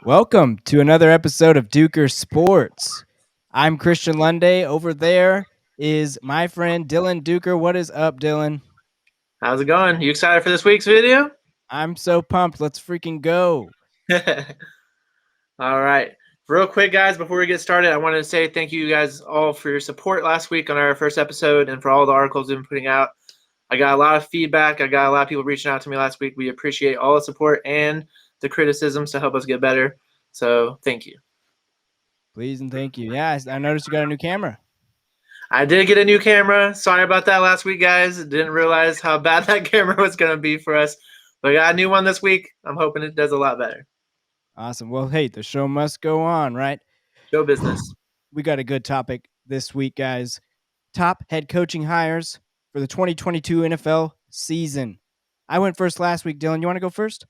Welcome to another episode of Dueker Sports. I'm Christian Lunday. Over there is my friend Dylan Dueker. What is up, Dylan? How's it going? You excited for this week's video? I'm so pumped. Let's freaking go. All right. Real quick, guys, before we get started, I wanted to say thank you guys all for your support last week on our first episode and for all the articles we've been putting out. I got a lot of feedback. I got a lot of people reaching out to me last week. We appreciate all the support and the criticisms to help us get better. So thank you. Please and thank you. Yeah, I noticed you got a new camera. I did get a new camera. Sorry about that last week, guys. Didn't realize how bad that camera was going to be for us. But I got a new one this week. I'm hoping it does a lot better. Awesome. Well, hey, the show must go on, right? Show business. We got a good topic this week, guys. Top head coaching hires for the 2022 NFL season. I went first last week, Dylan. You want to go first?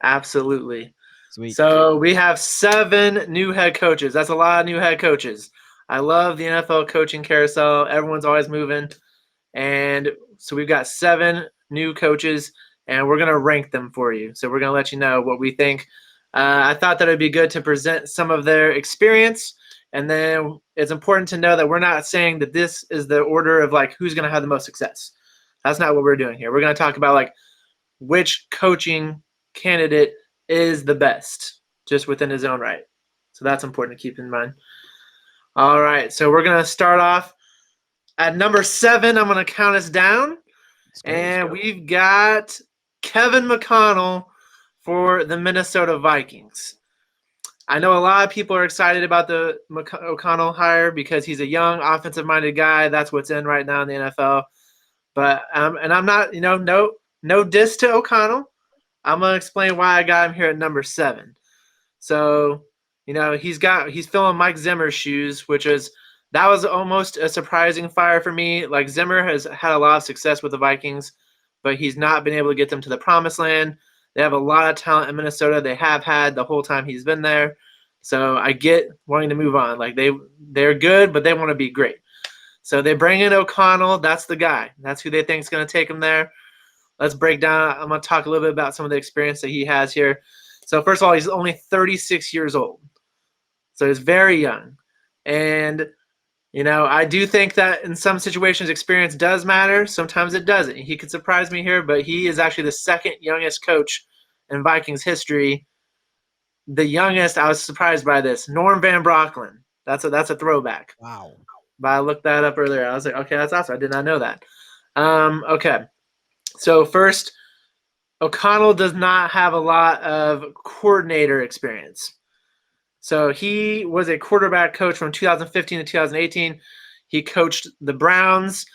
Absolutely. Sweet. So we have 7 new head coaches. That's a lot of new head coaches. I love the NFL coaching carousel. Everyone's always moving. And so we've got 7 new coaches, and we're going to rank them for you. So we're going to let you know what we think. I thought that it'd be good to present some of their experience. And then it's important to know that we're not saying that this is the order of like who's going to have the most success. That's not what we're doing here. We're going to talk about like which coaching candidate is the best just within his own right. So that's important to keep in mind. All right, so we're going to start off at number 7. I'm going to count us down. And we've got Kevin McConnell for the Minnesota Vikings. I know a lot of people are excited about the O'Connell hire because he's a young, offensive-minded guy. That's what's in right now in the NFL. But and I'm not, no diss to O'Connell. I'm gonna explain why I got him here at number 7. So, he's filling Mike Zimmer's shoes, that was almost a surprising fire for me. Like Zimmer has had a lot of success with the Vikings, but he's not been able to get them to the promised land. They have a lot of talent in Minnesota. They have had the whole time he's been there. So I get wanting to move on. Like they're good, but they want to be great. So they bring in O'Connell. That's the guy. That's who they think is going to take him there. Let's break down. I'm going to talk a little bit about some of the experience that he has here. So first of all, he's only 36 years old. So he's very young. And, I do think that in some situations experience does matter. Sometimes it doesn't. He could surprise me here, but he is actually the second youngest coach in Vikings history. The youngest, I was surprised by this, Norm Van Brocklin. That's a throwback. Wow. But I looked that up earlier. I was like, okay, that's awesome. I did not know that. Okay. So first, O'Connell does not have a lot of coordinator experience. So he was a quarterback coach from 2015 to 2018. He coached the Browns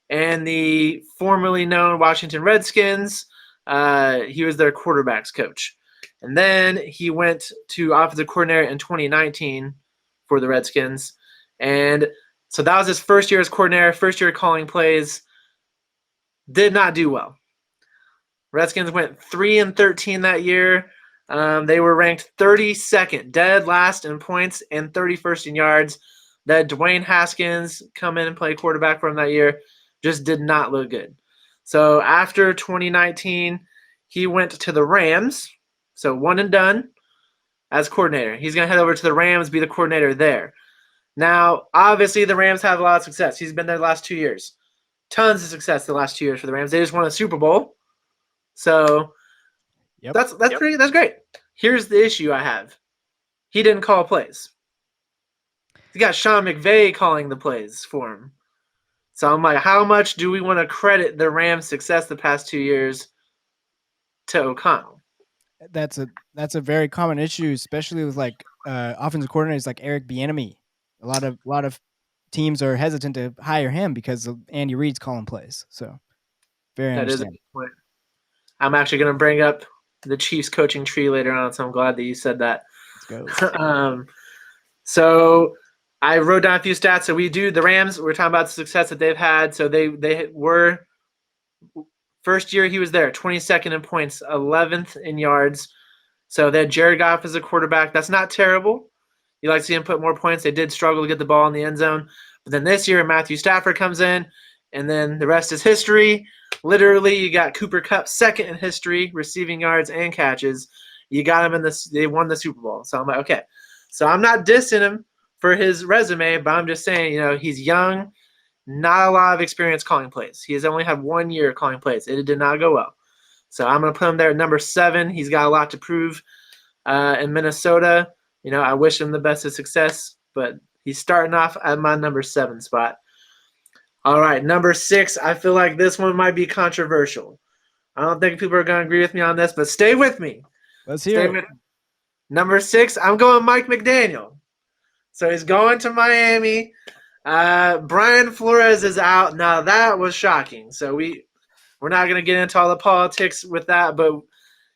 and the formerly known Washington Redskins. He was their quarterbacks coach. And then he went to offensive coordinator in 2019 for the Redskins. And so that was his first year as coordinator, first year calling plays. Did not do well. Redskins went 3-13 that year. They were ranked 32nd, dead last in points and 31st in yards. That Dwayne Haskins come in and play quarterback for him that year. Just did not look good. So after 2019, he went to the Rams. So one and done as coordinator. He's going to head over to the Rams, be the coordinator there. Now, obviously, the Rams have a lot of success. He's been there the last 2 years. Tons of success the last 2 years for the Rams. They just won a Super Bowl. So that's great. Here's the issue I have. He didn't call plays. He got Sean McVay calling the plays for him. So I'm like, how much do we want to credit the Rams' success the past 2 years to O'Connell? That's a very common issue, especially with like offensive coordinators like Eric Bieniemy. A lot of teams are hesitant to hire him because of Andy Reid's calling plays. So very That is a understandable. good point. I'm actually going to bring up the Chiefs coaching tree later on, so I'm glad that you said that. Let's go. So I wrote down a few stats. So the Rams, we're talking about the success that they've had. So they were first year he was there, 22nd in points, 11th in yards. So they had Jared Goff as a quarterback. That's not terrible. You like to see him put more points. They did struggle to get the ball in the end zone. But then this year, Matthew Stafford comes in, and then the rest is history. Literally, you got Cooper Kupp second in history, receiving yards and catches. You got him in this. They won the Super Bowl. So I'm like, okay. So I'm not dissing him for his resume, but I'm just saying, he's young, not a lot of experience calling plays. He has only had 1 year calling plays. It did not go well. So I'm going to put him there at number 7. He's got a lot to prove in Minnesota. I wish him the best of success, but he's starting off at my number 7 spot. All right, number 6. I feel like this one might be controversial. I don't think people are going to agree with me on this, but stay with me. Let's hear it. With me. Number 6, I'm going Mike McDaniel. So he's going to Miami. Brian Flores is out. Now that was shocking. So we're not going to get into all the politics with that, but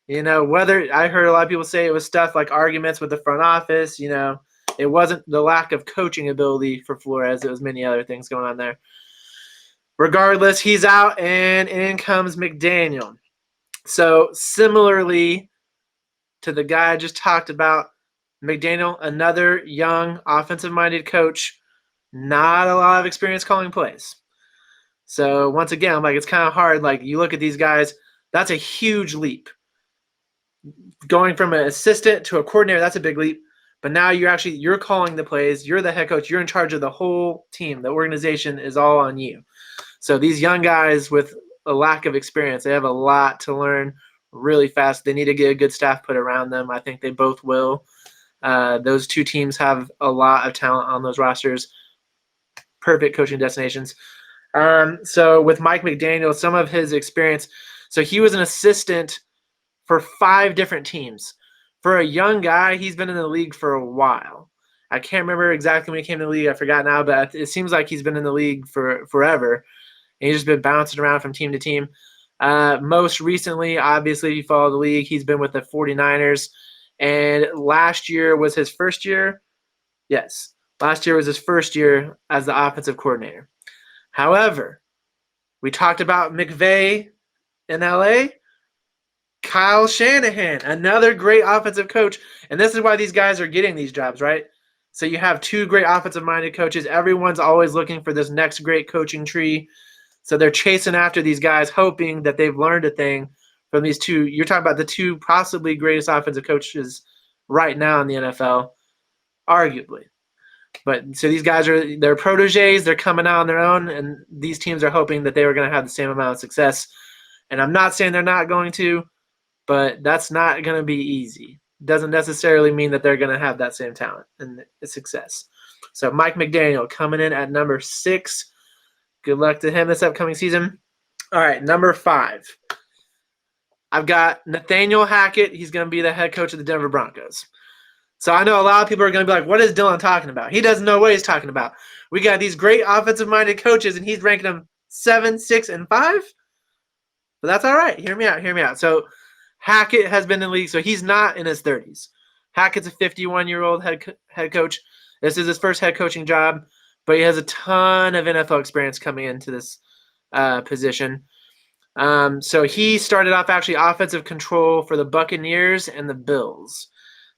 whether I heard a lot of people say it was stuff like arguments with the front office. It wasn't the lack of coaching ability for Flores. It was many other things going on there. Regardless, he's out, and in comes McDaniel. So similarly to the guy I just talked about, McDaniel, another young offensive-minded coach, not a lot of experience calling plays. So once again, I'm like, it's kind of hard. Like, you look at these guys, that's a huge leap. Going from an assistant to a coordinator, that's a big leap. But now you're calling the plays. You're the head coach. You're in charge of the whole team. The organization is all on you. So these young guys with a lack of experience, they have a lot to learn really fast. They need to get a good staff put around them. I think they both will. Those two teams have a lot of talent on those rosters. Perfect coaching destinations. So with Mike McDaniel, some of his experience, so he was an assistant for 5 different teams. For a young guy, he's been in the league for a while. I can't remember exactly when he came to the league. I forgot now, but it seems like he's been in the league for forever. And he's just been bouncing around from team to team. Most recently, obviously, if you follow the league, he's been with the 49ers. And last year was his first year. Yes, last year was his first year as the offensive coordinator. However, we talked about McVay in LA. Kyle Shanahan, another great offensive coach. And this is why these guys are getting these jobs, right? So you have 2 great offensive-minded coaches. Everyone's always looking for this next great coaching tree. So they're chasing after these guys, hoping that they've learned a thing from these 2. You're talking about the 2 possibly greatest offensive coaches right now in the NFL, arguably. But so these guys they're proteges. They're coming out on their own, and these teams are hoping that they were going to have the same amount of success. And I'm not saying they're not going to, but that's not going to be easy. Doesn't necessarily mean that they're going to have that same talent and success. So Mike McDaniel coming in at number 6. Good luck to him this upcoming season. All right, number 5. I've got Nathaniel Hackett. He's going to be the head coach of the Denver Broncos. So I know a lot of people are going to be like, what is Dylan talking about? He doesn't know what he's talking about. We got these great offensive-minded coaches, and he's ranking them 7, 6, and 5? But that's all right. Hear me out. So Hackett has been in the league, so he's not in his 30s. Hackett's a 51-year-old head coach. This is his first head coaching job, but he has a ton of NFL experience coming into this position. So he started off actually offensive control for the Buccaneers and the Bills.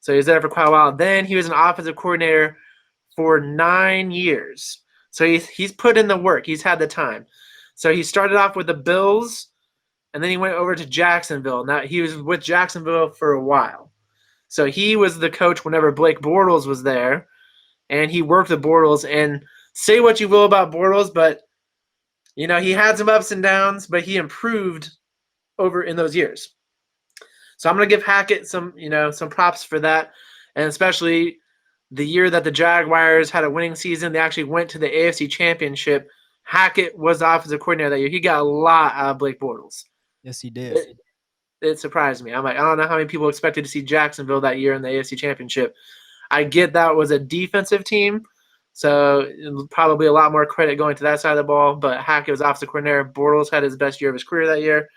So he was there for quite a while. Then he was an offensive coordinator for 9 years. So he's put in the work. He's had the time. So he started off with the Bills, and then he went over to Jacksonville. Now, he was with Jacksonville for a while. So he was the coach whenever Blake Bortles was there, and he worked with Bortles. And say what you will about Bortles, but, he had some ups and downs, but he improved over in those years. So I'm going to give Hackett some props for that, and especially the year that the Jaguars had a winning season, they actually went to the AFC Championship. Hackett was the offensive coordinator that year. He got a lot out of Blake Bortles. Yes, he did. It surprised me. I'm like, I don't know how many people expected to see Jacksonville that year in the AFC Championship. I get that was a defensive team, so probably a lot more credit going to that side of the ball. But Hackett was offensive coordinator. Bortles had his best year of his career that year.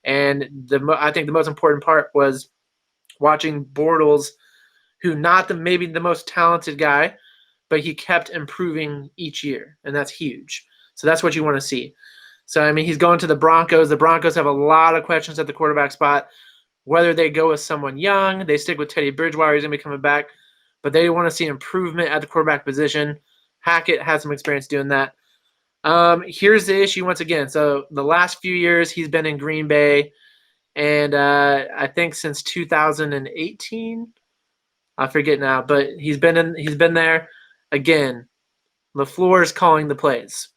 And I think the most important part was watching Bortles, who maybe the most talented guy, but he kept improving each year, and that's huge. So that's what you want to see. So, he's going to the Broncos. The Broncos have a lot of questions at the quarterback spot. Whether they go with someone young, they stick with Teddy Bridgewater, he's going to be coming back, but they want to see improvement at the quarterback position. Hackett has some experience doing that. Here's the issue once again. So the last few years he's been in Green Bay. and I think since 2018, I forget now, but he's been there again. LaFleur is calling the plays.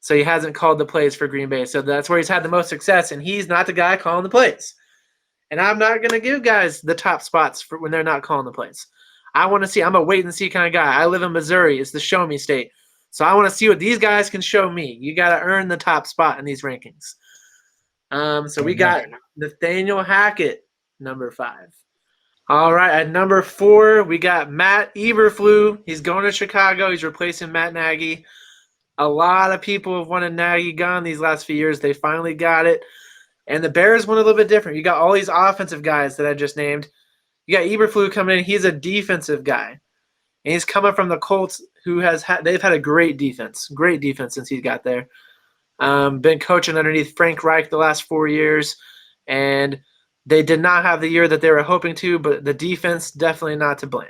So he hasn't called the plays for Green Bay. So that's where he's had the most success, and he's not the guy calling the plays. And I'm not going to give guys the top spots for when they're not calling the plays. I want to see. I'm a wait and see kind of guy. I live in Missouri. It's the show me state. So I want to see what these guys can show me. You got to earn the top spot in these rankings. So we got Nathaniel Hackett, number 5. All right, at number 4, we got Matt Eberflus. He's going to Chicago. He's replacing Matt Nagy. A lot of people have wanted Nagy gone these last few years. They finally got it. And the Bears went a little bit different. You got all these offensive guys that I just named. You got Eberflus coming in. He's a defensive guy. And he's coming from the Colts, they've had a great defense since he got there. Been coaching underneath Frank Reich the last 4 years, and they did not have the year that they were hoping to, but the defense definitely not to blame.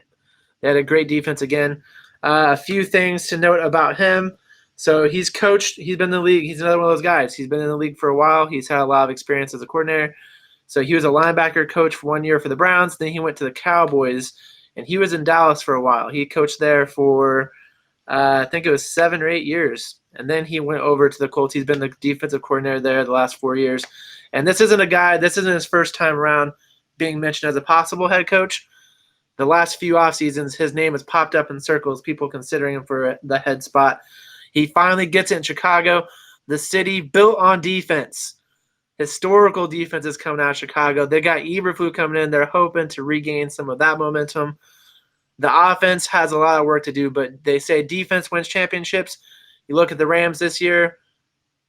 They had a great defense again. A few things to note about him. So he's coached. He's been in the league. He's another one of those guys. He's been in the league for a while. He's had a lot of experience as a coordinator. So he was a linebacker coach for 1 year for the Browns. Then he went to the Cowboys, and he was in Dallas for a while. He coached there for, I think it was 7 or 8 years. And then he went over to the Colts. He's been the defensive coordinator there the last 4 years. And this isn't his first time around being mentioned as a possible head coach. The last few off seasons, his name has popped up in circles, people considering him for the head spot. He finally gets it in Chicago, the city built on defense. Historical defense is coming out of Chicago. They got Eberflus coming in. They're hoping to regain some of that momentum. The offense has a lot of work to do, but they say defense wins championships. You look at the Rams this year,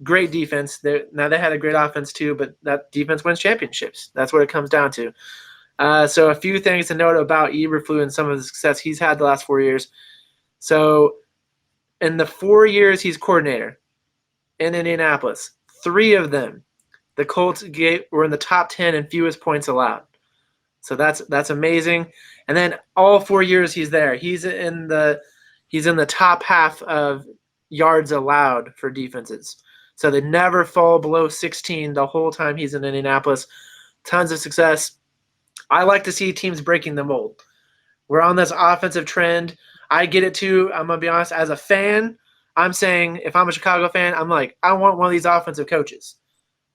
great defense. Now they had a great offense too, but that defense wins championships. That's what it comes down to. So a few things to note about Eberflus and some of the success he's had the last 4 years. So in the 4 years he's coordinator in Indianapolis, 3 of them, the Colts were in the top 10 in fewest points allowed. So that's amazing. And then all 4 years he's there, he's in the top half of yards allowed for defenses. So they never fall below 16 the whole time he's in Indianapolis. Tons of success. I like to see teams breaking the mold. We're on this offensive trend. I get it too. I'm going to be honest. As a fan, I'm saying if I'm a Chicago fan, I'm like, I want one of these offensive coaches.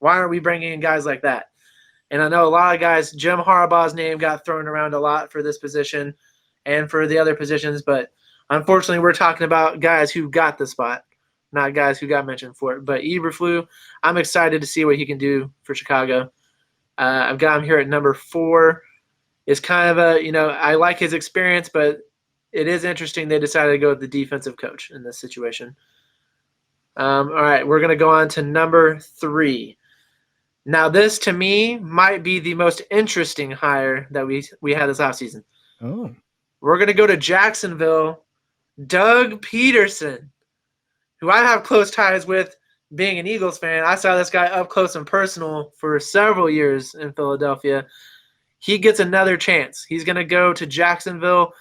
Why aren't we bringing in guys like that? And I know a lot of guys, Jim Harbaugh's name got thrown around a lot for this position and for the other positions, but unfortunately we're talking about guys who got the spot, not guys who got mentioned for it. But Eberflus, I'm excited to see what he can do for Chicago. I've got him here at number 4. It's kind of I like his experience, but it is interesting they decided to go with the defensive coach in this situation. All right, we're going to go on to number 3. Now, this to me might be the most interesting hire that we had this offseason. Oh. We're going to go to Jacksonville. Doug Peterson, who I have close ties with, being an Eagles fan. I saw this guy up close and personal for several years in Philadelphia. He gets another chance. He's going to go to Jacksonville.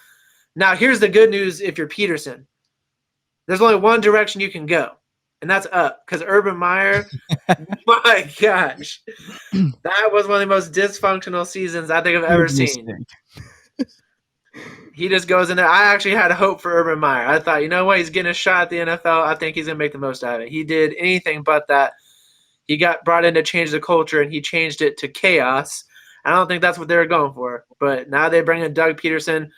Now, here's the good news if you're Peterson. There's only one direction you can go, and that's up, because Urban Meyer, my gosh, that was one of the most dysfunctional seasons I think I've ever seen. He just goes in there. I actually had hope for Urban Meyer. I thought, you know what, he's getting a shot at the NFL. I think he's going to make the most out of it. He did anything but that. He got brought in to change the culture, and he changed it to chaos. I don't think that's what they were going for. But now they bring in Doug Peterson.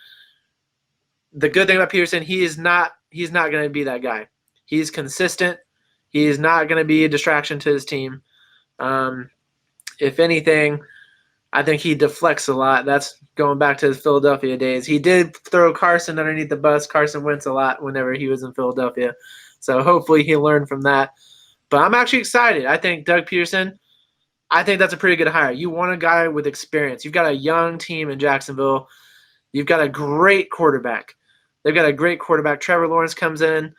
The good thing about Peterson, he's not going to be that guy. He's consistent. He's not going to be a distraction to his team. If anything, I think he deflects a lot. That's going back to his Philadelphia days. He did throw Carson underneath the bus. Carson Wentz a lot whenever he was in Philadelphia. So hopefully he learned from that. But I'm actually excited. I think Doug Peterson, I think that's a pretty good hire. You want a guy with experience. You've got a young team in Jacksonville. You've got a great quarterback. They've got a great quarterback. Trevor Lawrence comes in.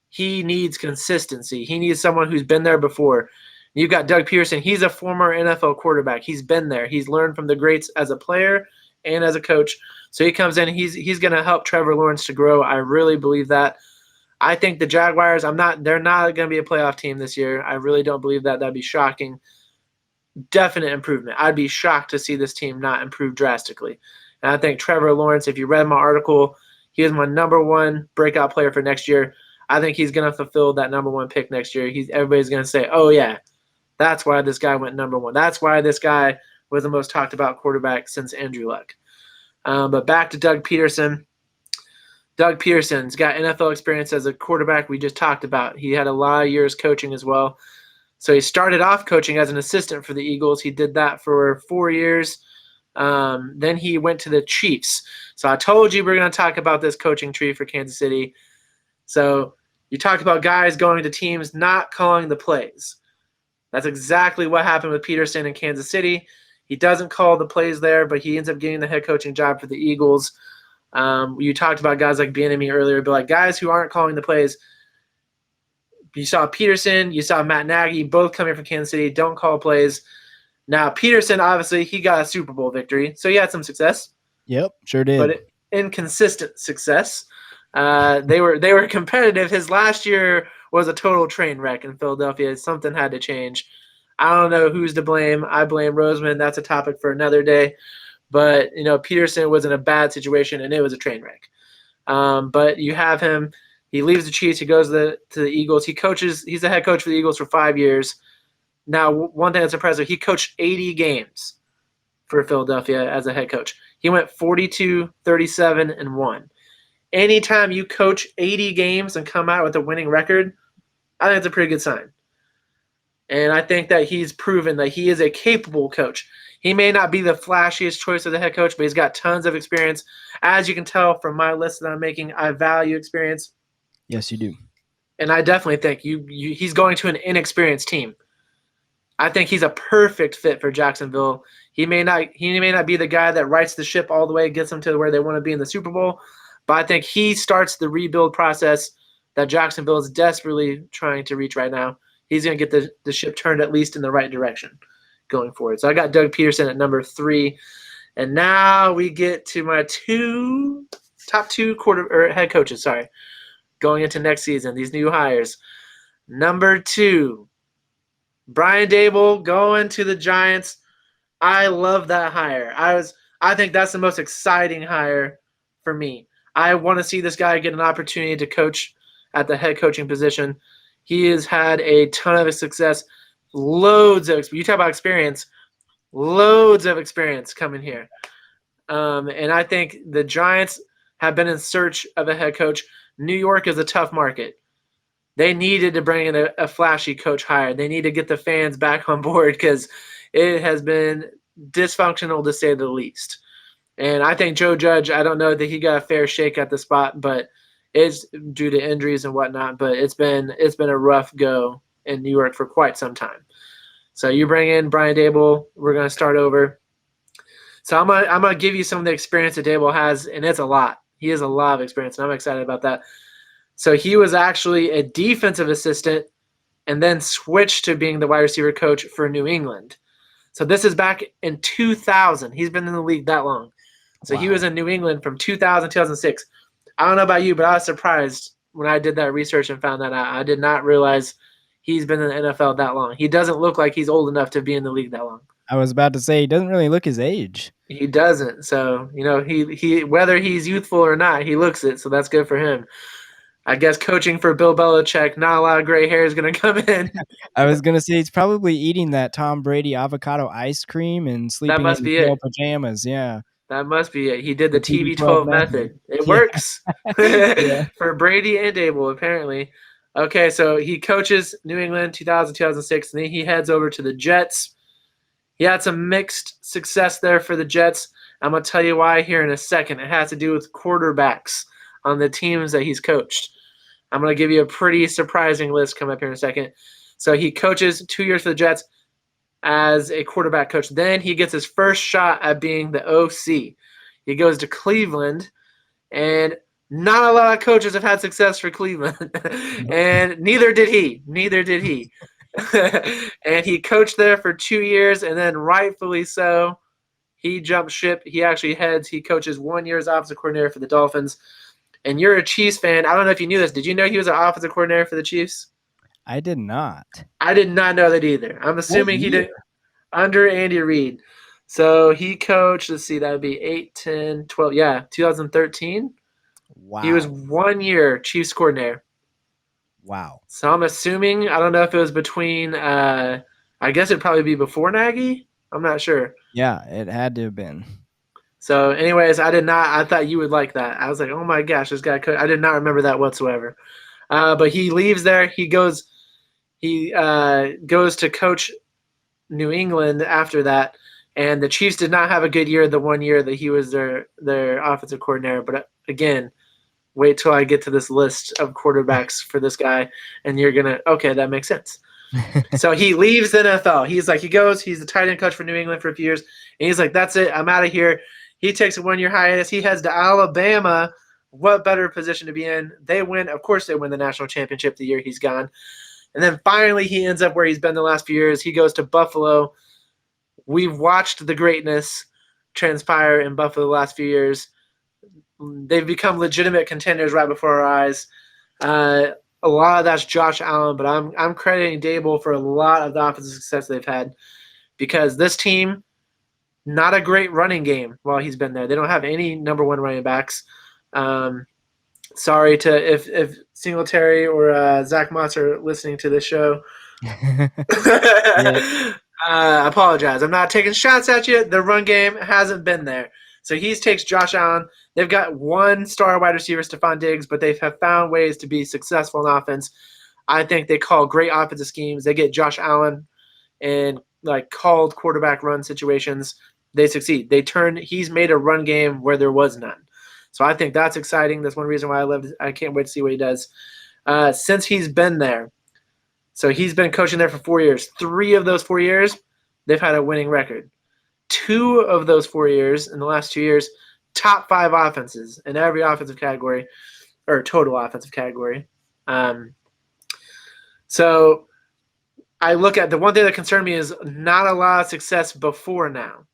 He needs consistency. He needs someone who's been there before. You've got Doug Peterson. He's a former NFL quarterback. He's been there. He's learned from the greats as a player and as a coach. So he comes in. He's going to help Trevor Lawrence to grow. I really believe that. I think the Jaguars, they're not going to be a playoff team this year. I really don't believe that. That'd be shocking. definite improvement. I'd be shocked to see this team not improve drastically. And I think Trevor Lawrence, if you read my article, he is my number one breakout player for next year. I think he's going to fulfill that number one pick next year. Everybody's going to say, oh, yeah, that's why this guy went number one. That's why this guy was the most talked about quarterback since Andrew Luck. But back to Doug Peterson. Doug Peterson's got NFL experience as a quarterback we just talked about. He had a lot of years coaching as well. So he started off coaching as an assistant for the Eagles. He did that for 4 years. Then he went to the Chiefs. So I told you we're going to talk about this coaching tree for Kansas City. So you talked about guys going to teams not calling the plays. That's exactly what happened with Peterson in Kansas City. He doesn't call the plays there, but he ends up getting the head coaching job for the Eagles. You talked about guys like Bieniemy earlier, but like guys who aren't calling the plays. You saw Peterson, you saw Matt Nagy, both coming from Kansas City, don't call plays. Now, Peterson, obviously, he got a Super Bowl victory, so he had some success. Yep, sure did. But inconsistent success. They were competitive. His last year was a total train wreck in Philadelphia. Something had to change. I don't know who's to blame. I blame Roseman. That's a topic for another day. But, Peterson was in a bad situation, and it was a train wreck. But you have him. He leaves the Chiefs. He goes to the Eagles. He's the head coach for the Eagles for 5 years. Now, one thing that's impressive, he coached 80 games for Philadelphia as a head coach. He went 42, 37, and 1. Anytime you coach 80 games and come out with a winning record, I think it's a pretty good sign. And I think that he's proven that he is a capable coach. He may not be the flashiest choice of the head coach, but he's got tons of experience. As you can tell from my list that I'm making, I value experience. Yes, you do. And I definitely think he's going to an inexperienced team. I think he's a perfect fit for Jacksonville. He may not be the guy that rights the ship all the way, gets them to where they want to be in the Super Bowl, but I think he starts the rebuild process that Jacksonville is desperately trying to reach right now. He's going to get the ship turned at least in the right direction going forward. So I got Doug Peterson at number 3. And now we get to my top two head coaches, going into next season, these new hires. Number 2, Brian Daboll going to the Giants. I love that hire. I think that's the most exciting hire for me. I want to see this guy get an opportunity to coach at the head coaching position. He has had a ton of success. You talk about experience, loads of experience coming here. And I think the Giants have been in search of a head coach. New York is a tough market. They needed to bring in a flashy coach hire. They need to get the fans back on board because it has been dysfunctional to say the least. And I think Joe Judge, I don't know that he got a fair shake at the spot, but it's due to injuries and whatnot. But it's been a rough go in New York for quite some time. So you bring in Brian Daboll. We're going to start over. So I'm gonna give you some of the experience that Daboll has, and it's a lot. He has a lot of experience, and I'm excited about that. So he was actually a defensive assistant and then switched to being the wide receiver coach for New England. So this is back in 2000. He's been in the league that long. So He was in New England from 2000 to 2006. I don't know about you, but I was surprised when I did that research and found that out. I did not realize he's been in the NFL that long. He doesn't look like he's old enough to be in the league that long. I was about to say he doesn't really look his age. He doesn't. So, he whether he's youthful or not, he looks it. So that's good for him. I guess coaching for Bill Belichick, not a lot of gray hair is going to come in. I was going to say he's probably eating that Tom Brady avocado ice cream and sleeping in his pajamas. Yeah. That must be it. He did the TB12 method. It works for Brady and Daboll, apparently. Okay, so he coaches New England 2000, 2006, and then he heads over to the Jets. He had some mixed success there for the Jets. I'm going to tell you why here in a second. It has to do with quarterbacks on the teams that he's coached. I'm going to give you a pretty surprising list coming up here in a second. So he coaches 2 years for the Jets as a quarterback coach. Then he gets his first shot at being the OC. He goes to Cleveland, and not a lot of coaches have had success for Cleveland, and neither did he. And he coached there for 2 years, and then rightfully so, he jumped ship. He coaches 1 year as offensive coordinator for the Dolphins. And you're a Chiefs fan. I don't know if you knew this. Did you know he was an offensive coordinator for the Chiefs? I did not. I did not know that either. I'm assuming he did. Under Andy Reid. So he coached, let's see, that would be 8, 10, 12. Yeah, 2013. He was Wow. 1 year Chiefs coordinator. Wow. So I'm assuming, I don't know if it was between, I guess it'd probably be before Nagy. I'm not sure. Yeah, it had to have been. So, anyways, I thought you would like that. I was like, oh my gosh, this guy could. I did not remember that whatsoever. But he leaves there. He goes to coach New England after that. And the Chiefs did not have a good year the 1 year that he was their offensive coordinator. But again, wait till I get to this list of quarterbacks for this guy, and you're gonna okay, that makes sense. So he leaves the NFL. He's the tight end coach for New England for a few years, and he's like, that's it, I'm out of here. He takes a 1 year hiatus. He heads to Alabama. What better position to be in? They win, of course, they win the national championship the year he's gone. And then finally, he ends up where he's been the last few years. He goes to Buffalo. We've watched the greatness transpire in Buffalo the last few years. They've become legitimate contenders right before our eyes. A lot of that's Josh Allen, but I'm crediting Dable for a lot of the offensive success they've had because this team, not a great running game while he's been there. They don't have any number one running backs. Sorry to if Singletary or Zach Moss are listening to this show. Yeah. I apologize. I'm not taking shots at you. The run game hasn't been there. So he takes Josh Allen. They've got one star wide receiver, Stephon Diggs, but they have found ways to be successful in offense. I think they call great offensive schemes. They get Josh Allen in called quarterback run situations. They succeed. He's made a run game where there was none. So I think that's exciting. That's one reason why I can't wait to see what he does. Since he's been there, so he's been coaching there for 4 years. 3 of those 4 years, they've had a winning record. 2 of those 4 years, in the last 2 years, top 5 offenses in every offensive category, or total offensive category. So I look at the one thing that concerned me is not a lot of success before now.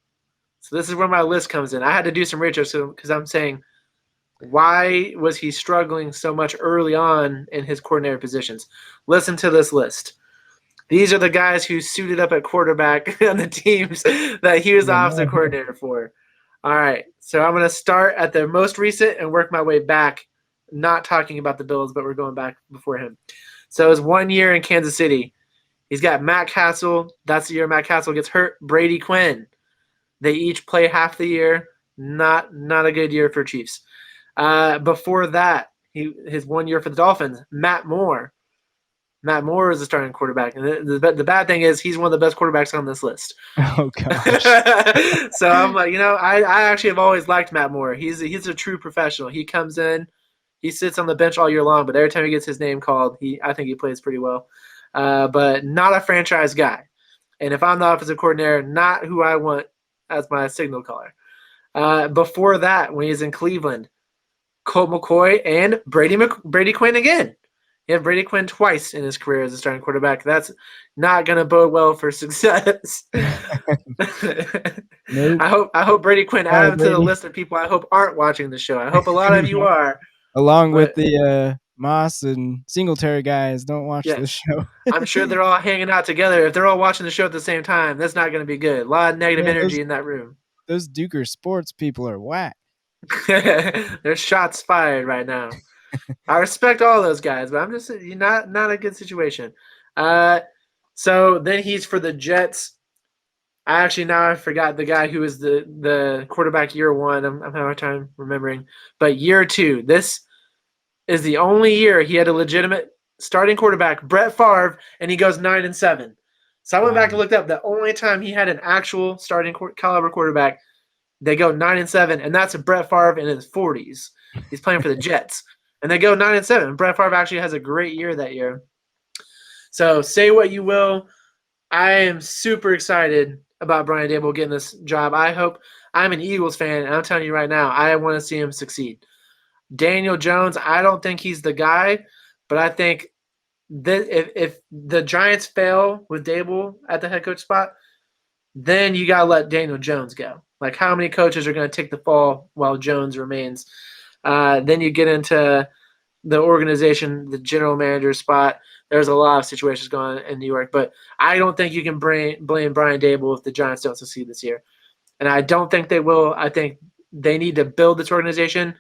So this is where my list comes in. I had to do some research because I'm saying, why was he struggling so much early on in his coordinator positions? Listen to this list. These are the guys who suited up at quarterback on the teams that he was the offensive coordinator for. All right, so I'm going to start at the most recent and work my way back, not talking about the Bills, but we're going back before him. So it was 1 year in Kansas City. He's got Matt Castle. That's the year Matt Castle gets hurt. Brady Quinn. They each play half the year. Not a good year for Chiefs. Before that, his 1 year for the Dolphins, Matt Moore. Matt Moore is the starting quarterback. And the bad thing is he's one of the best quarterbacks on this list. Oh gosh. So I'm like, I actually have always liked Matt Moore. He's a true professional. He comes in, he sits on the bench all year long, but every time he gets his name called, I think he plays pretty well. But not a franchise guy. And if I'm the offensive coordinator, not who I want as my signal caller. Before that, when he was in Cleveland, Colt McCoy and Brady Quinn again. He had Brady Quinn twice in his career as a starting quarterback. That's not going to bode well for success. Nope. I hope Brady Quinn Sorry, added to the Brady. list of people I hope aren't watching the show. I hope a lot of you are. Along with But the Moss and Singletary guys, don't watch yeah, this show. I'm sure they're all hanging out together. If they're all watching the show at the same time, that's not going to be good. A lot of negative Man, energy in that room. those Dueker sports people are whack. There's shots fired right now. I respect all those guys, but I'm just not a good situation. So then he's for the Jets. I forgot the guy who was the quarterback year 1. I'm having a hard time remembering. But year 2, this is the only year he had a legitimate starting quarterback, Brett Favre, and he goes 9-7. So I went back and looked up the only time he had an actual starting caliber quarterback. They go 9-7, and that's a Brett Favre in his 40s. He's playing for the Jets, and they go 9-7. Brett Favre actually has a great year that year. So say what you will, I am super excited about Brian Daboll getting this job. I'm an Eagles fan, and I'm telling you right now, I want to see him succeed. Daniel Jones, I don't think he's the guy, but I think that if the Giants fail with Daboll at the head coach spot, then you got to let Daniel Jones go. Like, how many coaches are going to take the fall while Jones remains? Then you get into the organization, the general manager spot. There's a lot of situations going on in New York, but I don't think you can blame Brian Dable if the Giants don't succeed this year. And I don't think they will. I think they need to build this organization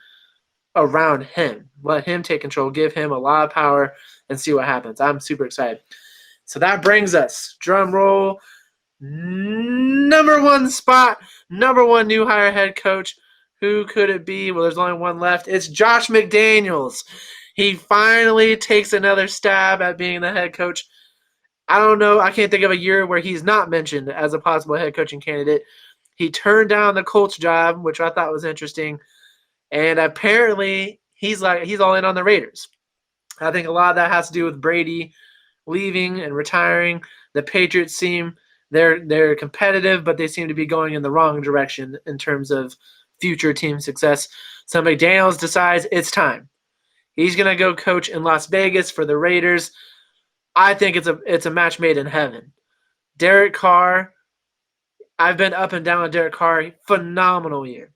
around him. Let him take control, give him a lot of power, and see what happens. I'm super excited. So that brings us, drum roll, number one spot, number one new hire head coach. Who could it be? Well, there's only one left. It's Josh McDaniels. He finally takes another stab at being the head coach. I don't know. I can't think of a year where he's not mentioned as a possible head coaching candidate. He turned down the Colts job, which I thought was interesting. And apparently he's all in on the Raiders. I think a lot of that has to do with Brady leaving and retiring. The Patriots seem they're competitive, but they seem to be going in the wrong direction in terms of future team success. So McDaniels decides it's time. He's gonna go coach in Las Vegas for the Raiders. I think it's a match made in heaven. Derek Carr, I've been up and down with Derek Carr. Phenomenal year.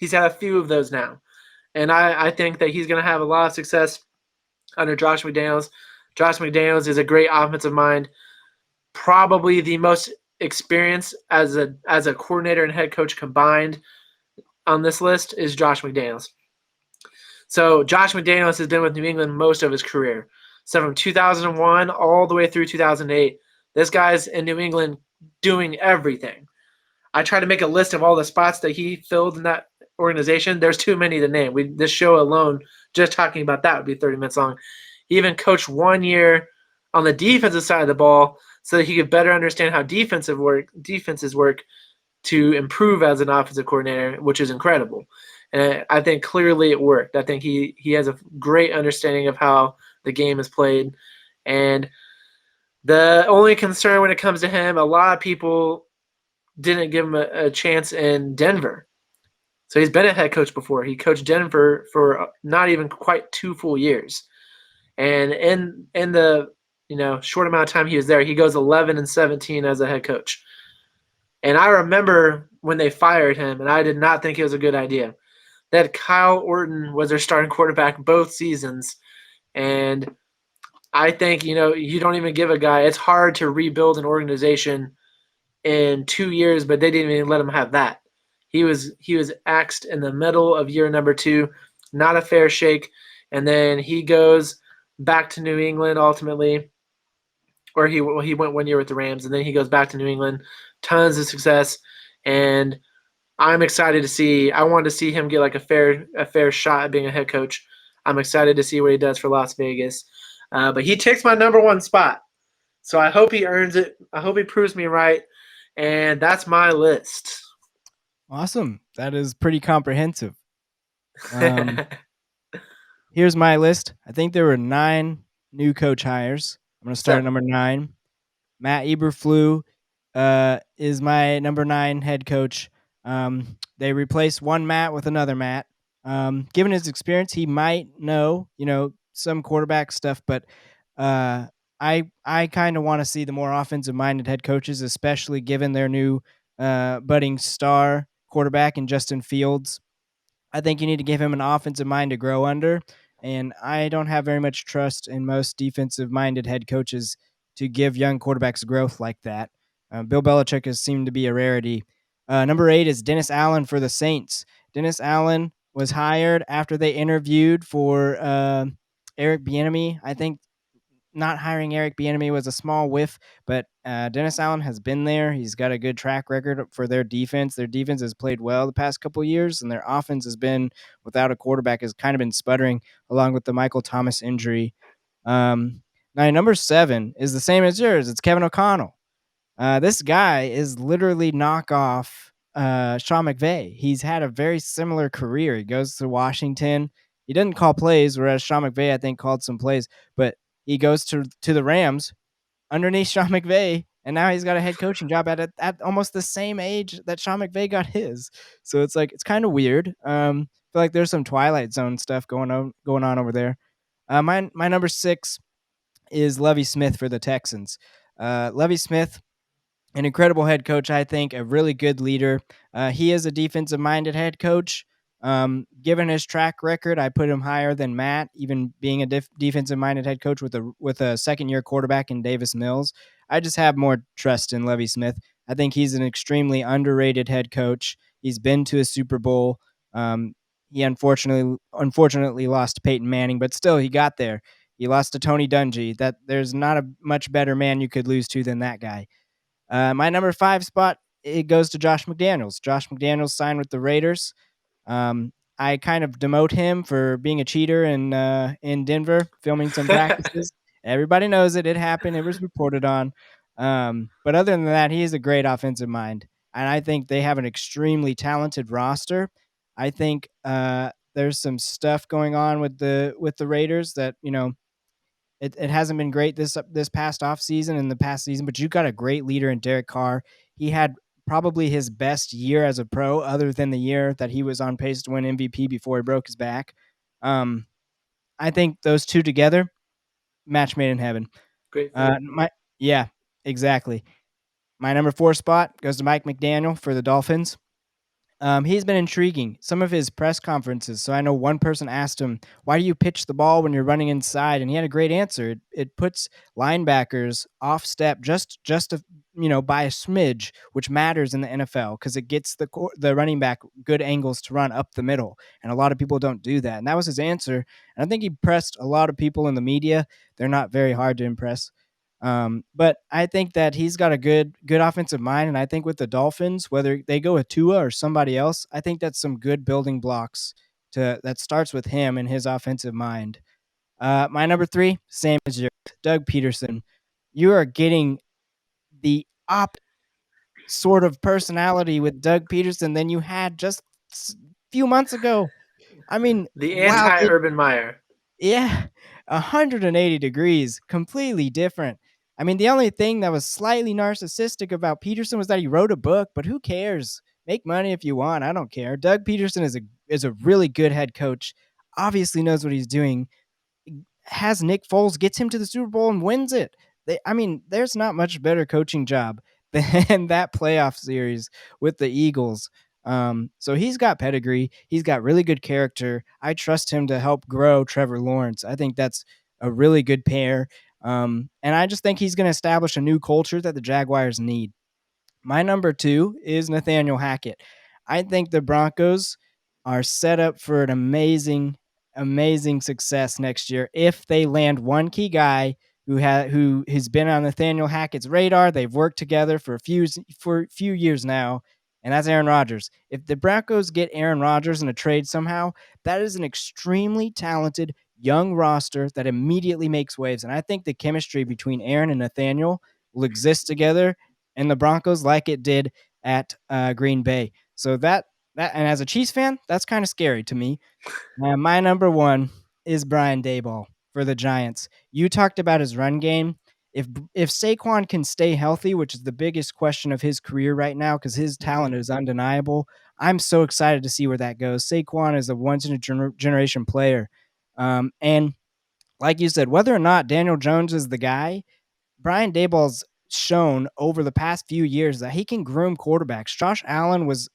He's had a few of those now. And I think that he's going to have a lot of success under Josh McDaniels. Josh McDaniels is a great offensive mind, probably the most experienced as a coordinator and head coach combined on this list is Josh McDaniels. So Josh McDaniels has been with New England most of his career. So from 2001 all the way through 2008, this guy's in New England doing everything. I tried to make a list of all the spots that he filled in that organization. There's too many to name. This show alone, just talking about that, would be 30 minutes long. He even coached 1 year on the defensive side of the ball so that he could better understand how defenses work to improve as an offensive coordinator, which is incredible. And I think clearly it worked. I think he has a great understanding of how the game is played. And the only concern when it comes to him, a lot of people didn't give him a chance in Denver. So he's been a head coach before. He coached Denver for not even quite 2 full years. And in the short amount of time he was there, he goes 11-17 as a head coach. And I remember when they fired him, and I did not think it was a good idea. That Kyle Orton was their starting quarterback both seasons. And I think, you don't even give a guy – it's hard to rebuild an organization in 2 years, but they didn't even let him have that. He was axed in the middle of year number 2, not a fair shake. And then he goes back to New England ultimately, or he went 1 year with the Rams, and then he goes back to New England. Tons of success, and I'm excited to see. I wanted to see him get like a fair shot at being a head coach. I'm excited to see what he does for Las Vegas. But he takes my number one spot, so I hope he earns it. I hope he proves me right, and that's my list. Awesome. That is pretty comprehensive. Here's my list. I think there were 9 new coach hires. I'm going to start at number 9. Matt Eberflus is my number 9 head coach. They replaced one Matt with another Matt. Given his experience, he might know, some quarterback stuff, but I kind of want to see the more offensive-minded head coaches, especially given their new budding star quarterback in Justin Fields. I think you need to give him an offensive mind to grow under, and I don't have very much trust in most defensive-minded head coaches to give young quarterbacks growth like that. Bill Belichick has seemed to be a rarity. Number 8 is Dennis Allen for the Saints. Dennis Allen was hired after they interviewed for Eric Bieniemy. I think not hiring Eric Bieniemy was a small whiff, but Dennis Allen has been there. He's got a good track record for their defense. Their defense has played well the past couple of years, and their offense has been, without a quarterback, has kind of been sputtering, along with the Michael Thomas injury. Now, number 7 is the same as yours. It's Kevin O'Connell. This guy is literally knockoff Sean McVay. He's had a very similar career. He goes to Washington. He didn't call plays, whereas Sean McVay, I think, called some plays. But he goes to the Rams underneath Sean McVay, and now he's got a head coaching job at almost the same age that Sean McVay got his. So it's kind of weird. I feel like there's some Twilight Zone stuff going on over there. My number 6 is Lovie Smith for the Texans. Lovie Smith, an incredible head coach, I think, a really good leader. He is a defensive-minded head coach. Given his track record, I put him higher than Matt, even being a defensive-minded head coach with a second-year quarterback in Davis Mills. I just have more trust in Lovie Smith. I think he's an extremely underrated head coach. He's been to a Super Bowl. Um, he unfortunately lost to Peyton Manning, but still he got there. He lost to Tony Dungy. That there's not a much better man you could lose to than that guy. My number 5 spot, it goes to Josh McDaniels. Josh McDaniels signed with the Raiders. I kind of demote him for being a cheater in Denver, filming some practices. Everybody knows it. It happened. It was reported on. But other than that, he is a great offensive mind, and I think they have an extremely talented roster. I think there's some stuff going on with the Raiders that it hasn't been great this past off season and the past season, but you got a great leader in Derek Carr. He had probably his best year as a pro, other than the year that he was on pace to win MVP before he broke his back. Um, I think those two together, match made in heaven. Great fit. My Yeah, exactly. My number 4 spot goes to Mike McDaniel for the Dolphins. He's been intriguing. Some of his press conferences. So I know one person asked him, "Why do you pitch the ball when you're running inside?" And he had a great answer. It puts linebackers off step by a smidge, which matters in the NFL because it gets the running back good angles to run up the middle, and a lot of people don't do that. And that was his answer. And I think he impressed a lot of people in the media. They're not very hard to impress. But I think that he's got a good offensive mind, and I think with the Dolphins, whether they go with Tua or somebody else, I think that's some good building blocks that starts with him and his offensive mind. My number 3, same as yours, Doug Peterson. You are getting the op sort of personality with Doug Peterson than you had just a few months ago. I mean, The wow, anti-Urban Meyer. yeah, 180 degrees, completely different. I mean, the only thing that was slightly narcissistic about Peterson was that he wrote a book, but who cares? Make money if you want. I don't care. Doug Peterson is a really good head coach. Obviously knows what he's doing. Has Nick Foles, gets him to the Super Bowl and wins it. There's not much better coaching job than that playoff series with the Eagles. So he's got pedigree. He's got really good character. I trust him to help grow Trevor Lawrence. I think that's a really good pair. And I just think he's going to establish a new culture that the Jaguars need. My number 2 is Nathaniel Hackett. I think the Broncos are set up for an amazing success next year if they land one key guy who has been on Nathaniel Hackett's radar. They've worked together for a few years now, and that's Aaron Rodgers. If the Broncos get Aaron Rodgers in a trade somehow, that is an extremely talented young roster that immediately makes waves. And I think the chemistry between Aaron and Nathaniel will exist together and the Broncos like it did at Green Bay. So and as a Chiefs fan, that's kind of scary to me. My number 1 is Brian Daboll for the Giants. You talked about his run game. If Saquon can stay healthy, which is the biggest question of his career right now because his talent is undeniable, I'm so excited to see where that goes. Saquon is a once in a generation player. And like you said, whether or not Daniel Jones is the guy, Brian Daboll's shown over the past few years that he can groom quarterbacks. Josh Allen was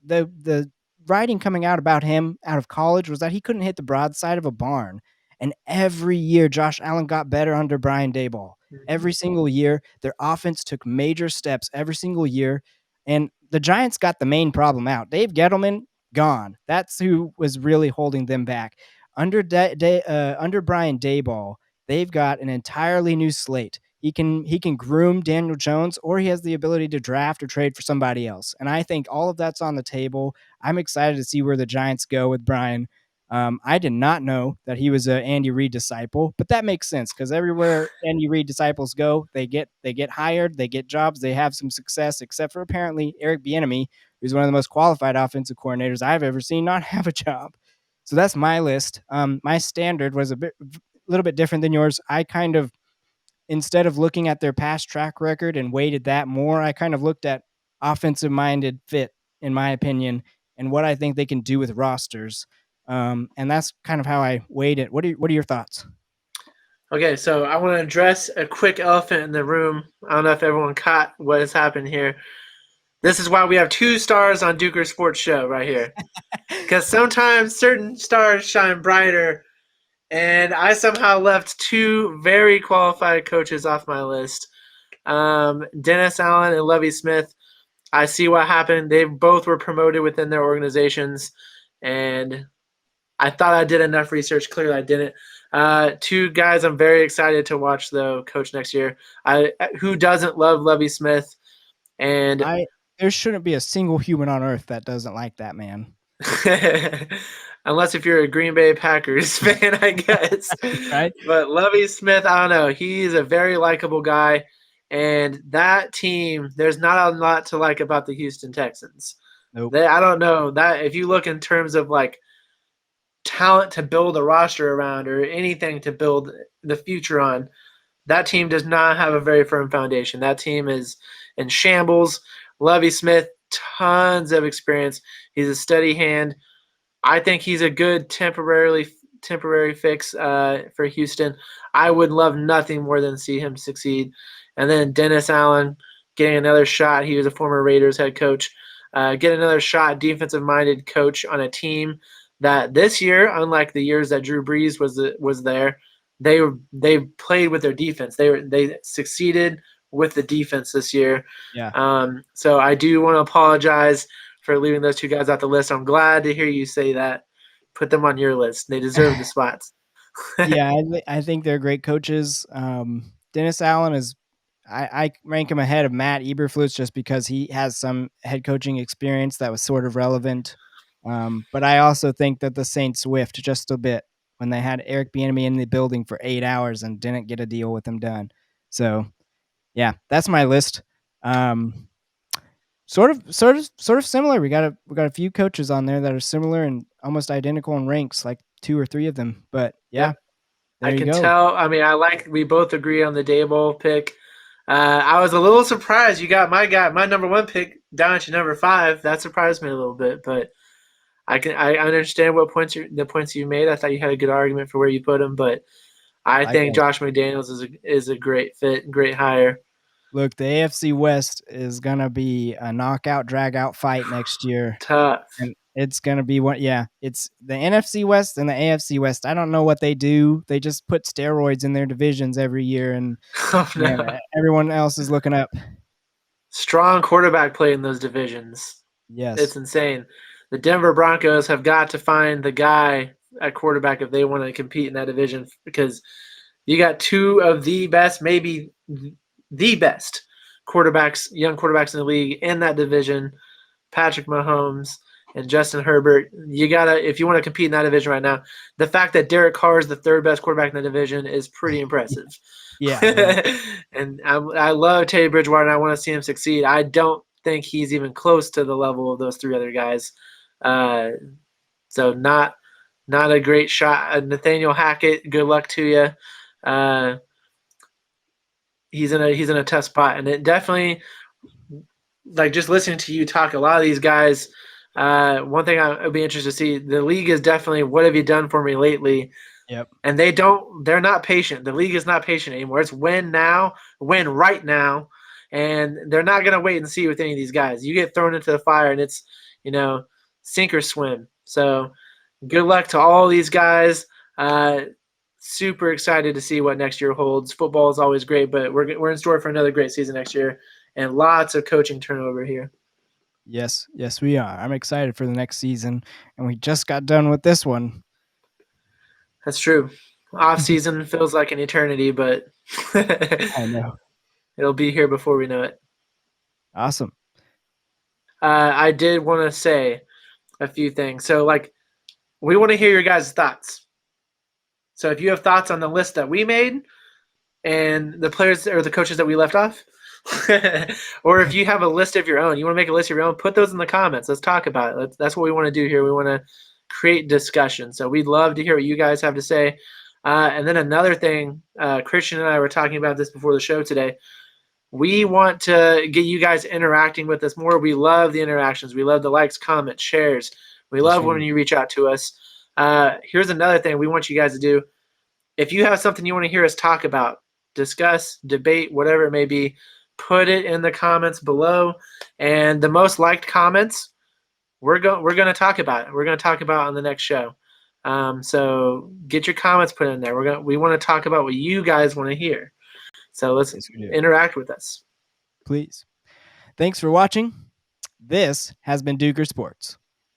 the writing coming out about him out of college was that he couldn't hit the broadside of a barn. And every year, Josh Allen got better under Brian Daboll. Mhm. Every single year, their offense took major steps every single year. And the Giants got the main problem out. Dave Gettleman, gone. That's who was really holding them back. Under Brian Daboll, they've got an entirely new slate. He can groom Daniel Jones, or he has the ability to draft or trade for somebody else. And I think all of that's on the table. I'm excited to see where the Giants go with Brian. I did not know that he was an Andy Reid disciple, but that makes sense because everywhere Andy Reid disciples go, they get hired, they get jobs, they have some success. Except for apparently Eric Bieniemy, who's one of the most qualified offensive coordinators I've ever seen, not have a job. So that's my list. My standard was a little bit different than yours. I kind of instead of looking at their past track record and weighted that more, I kind of looked at offensive minded fit, in my opinion, and what I think they can do with rosters. And that's kind of how I weighed it. What are your thoughts? Okay, so I want to address a quick elephant in the room. I don't know if everyone caught what has happened here. This is why we have 2 stars on Dueker Sports Show right here. Because sometimes certain stars shine brighter, and I somehow left 2 very qualified coaches off my list. Dennis Allen and Lovie Smith. I see what happened. They both were promoted within their organizations, and I thought I did enough research. Clearly, I didn't. 2 guys I'm very excited to watch, though, coach next year. Who doesn't love Lovie Smith? And There shouldn't be a single human on earth that doesn't like that man. unless if you're a Green Bay Packers fan, I guess. Right? But Lovie Smith, I don't know. He's a very likable guy. And that team, there's not a lot to like about the Houston Texans. Nope. I don't know that if you look in terms of like talent to build a roster around or anything to build the future on, that team does not have a very firm foundation. That team is in shambles. Lovie Smith, tons of experience. He's a steady hand. I think he's a good temporary fix for Houston. I would love nothing more than see him succeed. And then Dennis Allen getting another shot. He was a former Raiders head coach. Get another shot, defensive-minded coach on a team that this year, unlike the years that Drew Brees was there, they played with their defense. They succeeded with the defense this year. Yeah. So I do want to apologize for leaving those 2 guys off the list. I'm glad to hear you say that. Put them on your list. They deserve the spots. Yeah, I think they're great coaches. Dennis Allen is, I rank him ahead of Matt Eberflus just because he has some head coaching experience that was sort of relevant. But I also think that the Saints whiffed just a bit when they had Eric Bieniemy in the building for 8 hours and didn't get a deal with him done. So, yeah, that's my list. Sort of similar. We got a few coaches on there that are similar and almost identical in ranks, like 2 or 3 of them. But yeah, Yep. I there you can go. tell. I mean, we both agree on the Daboll pick. I was a little surprised you got my number 1 pick down to number 5. That surprised me a little bit, but I understand the points you made. I thought you had a good argument for where you put him, but I think Likewise. Josh McDaniels is a great fit, great hire. Look, the AFC West is gonna be a knockout, drag out fight next year, Tough. and it's gonna be what? Yeah, it's the NFC West and the AFC West. I don't know what they do. They just put steroids in their divisions every year, and Oh man, no. everyone else is looking up. Strong quarterback play in those divisions. It's Yes. insane. The Denver Broncos have got to find the guy at quarterback if they want to compete in that division because you got 2 of the best, maybe the best quarterbacks, young quarterbacks in the league in that division, Patrick Mahomes and Justin Herbert. You gotta, if you want to compete in that division right now, the fact that Derek Carr is the 3rd best quarterback in the division is pretty impressive. Yeah, yeah. And I love Teddy Bridgewater, and I want to see him succeed. I don't think he's even close to the level of those 3 other guys. So not a great shot. Nathaniel Hackett, good luck to you. He's in a tough spot, and it definitely, like, just listening to you talk, a lot of these guys. One thing I'd be interested to see, the league is definitely, what have you done for me lately? Yep. And they're not patient. The league is not patient anymore. It's win now, win right now. And they're not going to wait and see with any of these guys. You get thrown into the fire and it's, sink or swim. So good luck to all these guys. Super excited to see what next year holds. Football is always great, but we're in store for another great season next year and lots of coaching turnover here. Yes, we are. I'm excited for the next season, and we just got done with this one. That's true. Off season feels like an eternity, but I know. it'll be here before we know it. Awesome. I did want to say a few things. So, we want to hear your guys' thoughts. So, if you have thoughts on the list that we made and the players or the coaches that we left off, or if you have a list of your own, you want to make a list of your own, put those in the comments. Let's talk about it. That's what we want to do here. We want to create discussion. So, we'd love to hear what you guys have to say. And then another thing, Christian and I were talking about this before the show today. We want to get you guys interacting with us more. We love the interactions. We love the likes, comments, shares. We love when you reach out to us. Here's another thing we want you guys to do. If you have something you want to hear us talk about, discuss, debate, whatever it may be, put it in the comments below. And the most liked comments, we're going to talk about it. We're going to talk about it on the next show. So get your comments put in there. We want to talk about what you guys want to hear. So let's interact with us. Please. Thanks for watching. This has been Dueker Sports.